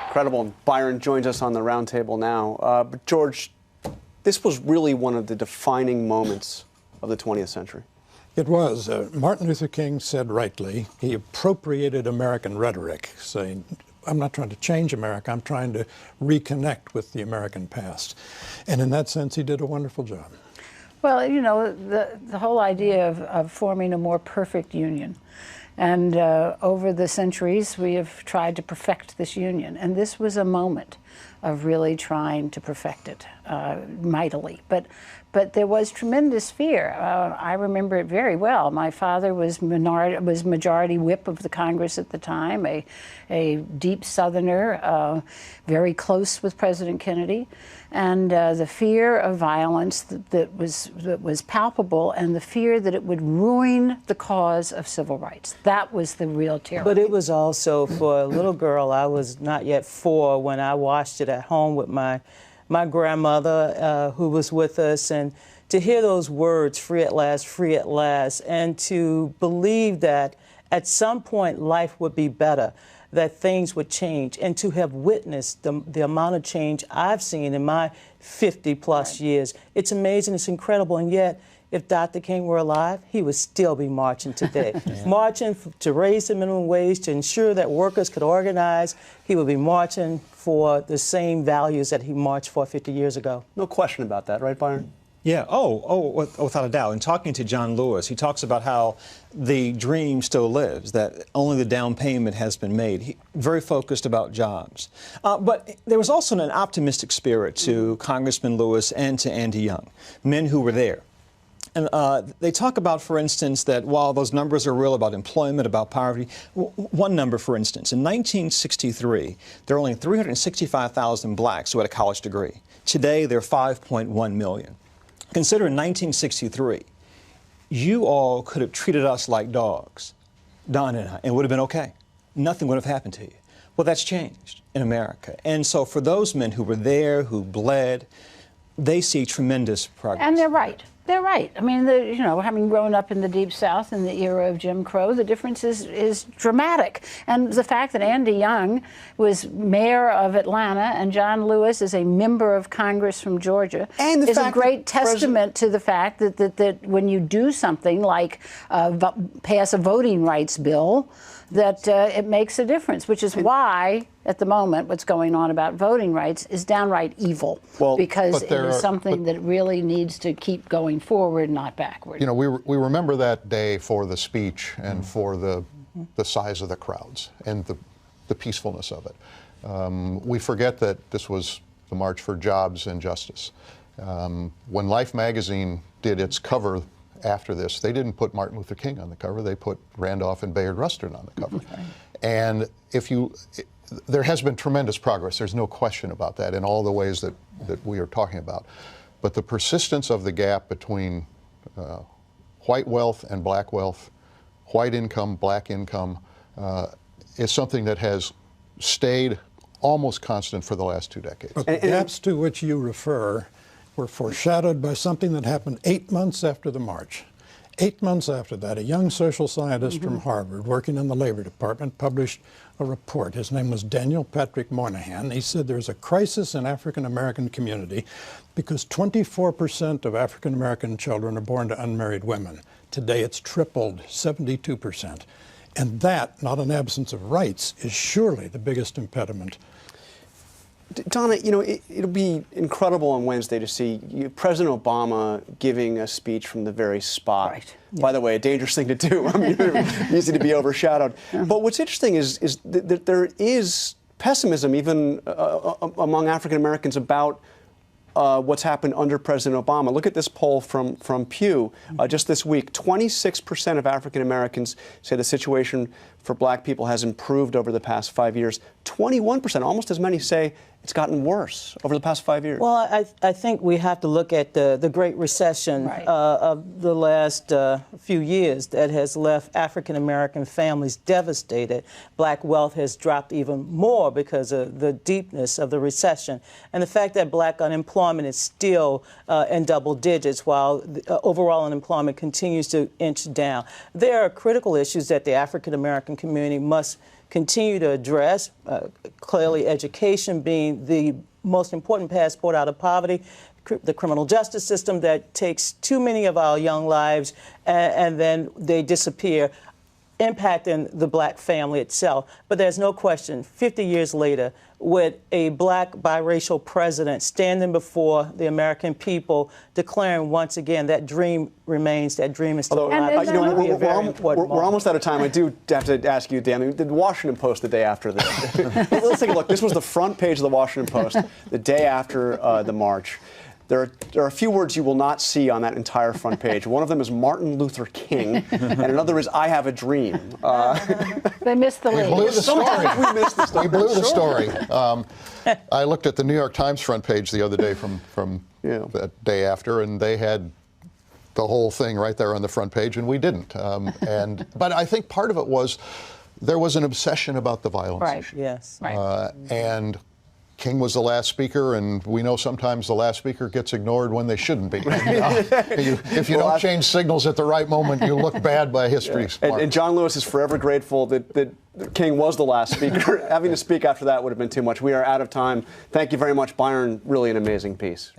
Incredible. Byron joins us on the roundtable now. But George, this was really one of the defining moments of the 20th century. It was. Martin Luther King said rightly, he appropriated American rhetoric, saying, I'm not trying to change America, I'm trying to reconnect with the American past. And in that sense, he did a wonderful job. Well, you know, the whole idea of forming a more perfect union. And over the centuries, we have tried to perfect this union. And this was a moment of really trying to perfect it mightily. But there was tremendous fear. I remember it very well. My father was majority whip of the Congress at the time, a deep Southerner, very close with President Kennedy. And the fear of violence that was palpable, and the fear that it would ruin the cause of civil rights. That was the real terror. But it was also, for a little girl, I was not yet 4 when I watched it at home with my grandmother who was with us, and to hear those words, free at last, and to believe that at some point life would be better, that things would change, and to have witnessed the amount of change I've seen in my 50-plus years. It's amazing, it's incredible, and yet, if Dr. King were alive, he would still be marching today. Yeah. Marching to raise the minimum wage, to ensure that workers could organize. He would be marching for the same values that he marched for 50 years ago. No question about that, right, Byron? Yeah, without a doubt. And talking to John Lewis, he talks about how the dream still lives, that only the down payment has been made. Very focused about jobs. But there was also an optimistic spirit to Congressman Lewis and to Andy Young, men who were there. And they talk about, for instance, that while those numbers are real about employment, about poverty, one number, for instance, in 1963, there were only 365,000 blacks who had a college degree. Today, there are 5.1 million. Consider in 1963, you all could have treated us like dogs, Don and I, and it would have been okay. Nothing would have happened to you. Well, that's changed in America. And so for those men who were there, who bled, they see tremendous progress. And they're right. They're right. I mean, you know, having grown up in the Deep South in the era of Jim Crow, the difference is dramatic. And the fact that Andy Young was mayor of Atlanta and John Lewis is a member of Congress from Georgia is a great testament to the fact that when you do something like pass a voting rights bill, that it makes a difference, which is why, at the moment, what's going on about voting rights is downright evil, because it is something that really needs to keep going forward, not backward. You know, we remember that day for the speech and for the size of the crowds and the peacefulness of it. We forget that this was the March for Jobs and Justice. When Life magazine did its cover after this, they didn't put Martin Luther King on the cover, they put Randolph and Bayard Rustin on the cover. Okay. And there has been tremendous progress, there's no question about that, in all the ways that we are talking about. But the persistence of the gap between white wealth and black wealth, white income, black income, is something that has stayed almost constant for the last 2 decades. But the gaps to which you refer were foreshadowed by something that happened 8 months after the march. 8 months after that, a young social scientist from Harvard working in the Labor Department published a report. His name was Daniel Patrick Moynihan. He said there's a crisis in African-American community because 24% of African-American children are born to unmarried women. Today it's tripled, 72%. And that, not an absence of rights, is surely the biggest impediment. Donna, you know, it'll be incredible on Wednesday to see President Obama giving a speech from the very spot. Right. Yeah. By the way, a dangerous thing to do. I mean, easy to be overshadowed. But what's interesting is that there is pessimism even among African Americans about what's happened under President Obama. Look at this poll from Pew just this week. 26% of African Americans say the situation for black people has improved over the past 5 years. 21%, almost as many, say it's gotten worse over the past 5 years. Well, I think we have to look at the Great Recession of the last few years that has left African-American families devastated. Black wealth has dropped even more because of the deepness of the recession. And the fact that black unemployment is still in double digits while overall unemployment continues to inch down. There are critical issues that the African-American community must continue to address, clearly education being the most important passport out of poverty, the criminal justice system that takes too many of our young lives and then they disappear, impacting the black family itself. But there's no question, 50 years later, with a black biracial president standing before the American people, declaring once again that dream remains, that dream is still alive. We're almost out of time. I do have to ask you, Dan, the Washington Post the day after this. Let's take a look. This was the front page of the Washington Post the day after the march. There are a few words you will not see on that entire front page. One of them is Martin Luther King, and another is I have a dream. They missed the lead. We blew the story. We missed the story. We blew the story. I looked at the New York Times front page the other day from the day after, and they had the whole thing right there on the front page, and we didn't. But I think part of it was there was an obsession about the violence. Right. Yes. Right. And King was the last speaker, and we know sometimes the last speaker gets ignored when they shouldn't be. If you don't change signals at the right moment, you look bad by history's mark. And John Lewis is forever grateful that King was the last speaker. Having to speak after that would have been too much. We are out of time. Thank you very much, Byron. Really an amazing piece.